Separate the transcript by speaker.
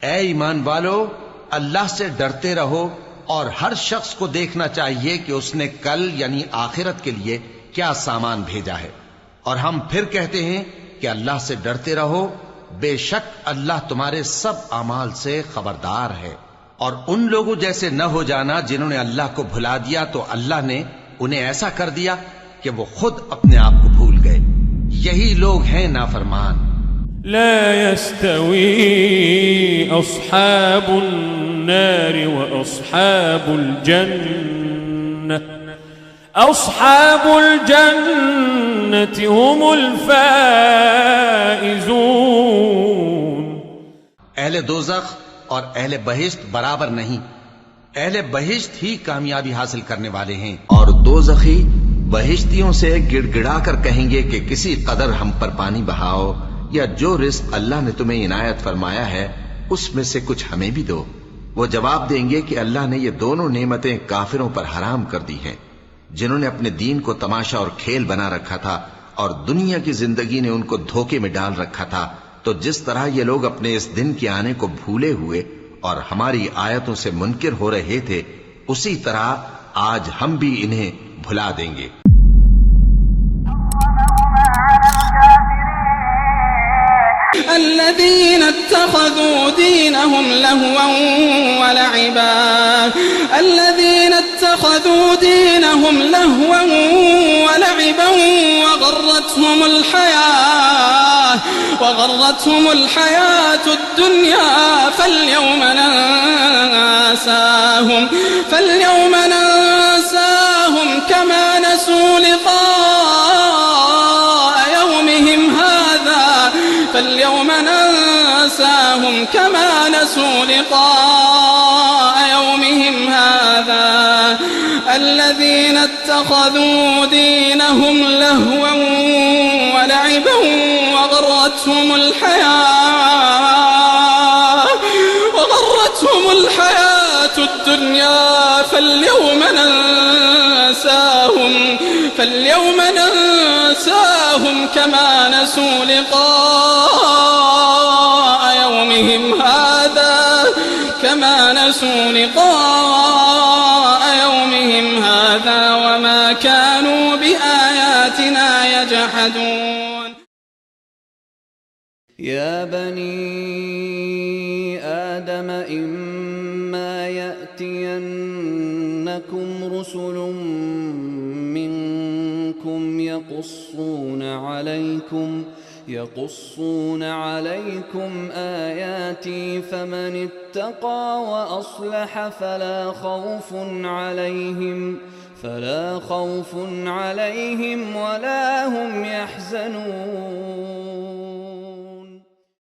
Speaker 1: ऐ ईमान वालो, अल्लाह से डरते रहो और हर शख्स को देखना चाहिए कि उसने कल यानी आखिरत के लिए क्या सामान भेजा है। और हम फिर कहते हैं कि अल्लाह से डरते रहो, बेशक अल्लाह तुम्हारे सब अमाल से खबरदार है। और उन लोगों जैसे न हो जाना जिन्होंने अल्लाह को भुला दिया तो अल्लाह ने उन्हें ऐसा कर दिया कि वो खुद अपने आप को भूल गए। यही लोग हैं नाफरमान।
Speaker 2: ला यस्तवी अस्हाबुन नार व अस्हाबुल जन्नह अस्हाबुल जन्नति हुमुल फाइजून।
Speaker 1: अहले दोज़ख और अहले बहिश्त बराबर नहीं। अहले बहिश्त ही कामयाबी हासिल करने वाले हैं और दोज़खी बहिश्तियों से गिड़गिड़ा कर कहेंगे कि किसी कदर हम पर पानी बहाओ, या जो रिज़्क़ अल्लाह ने तुम्हें इनायत फरमाया है उसमें से कुछ हमें भी दो। वो जवाब देंगे कि अल्लाह ने ये दोनों नेमतें काफिरों पर हराम कर दी हैं, जिन्होंने अपने दीन को तमाशा और खेल बना रखा था और दुनिया की जिंदगी ने उनको धोखे में डाल रखा था। तो जिस तरह ये लोग अपने इस दिन के आने को भूले हुए और हमारी आयतों से मुनकिर हो रहे थे, उसी तरह आज हम भी इन्हें भुला देंगे।
Speaker 3: الذين اتخذوا دينهم لهوا ولعبا الذين اتخذوا دينهم لهوا ولعبا وغرتهم الحياة الدنيا فاليوم ننساهم كما نسوا لقاء يومهم هذا الذين اتخذوا دينهم لهوا ولعبا وغرتهم الحياة الدنيا فاليوم ننساهم كما نسوا لقاء يومهم هذا وما كانوا بآياتنا يجحدون.
Speaker 4: يا بني آدم إما يأتينكم رسل منكم يقصون عليكم آياتي فمن اتقى وأصلح فلا خوف عليهم ولا هم يحزنون.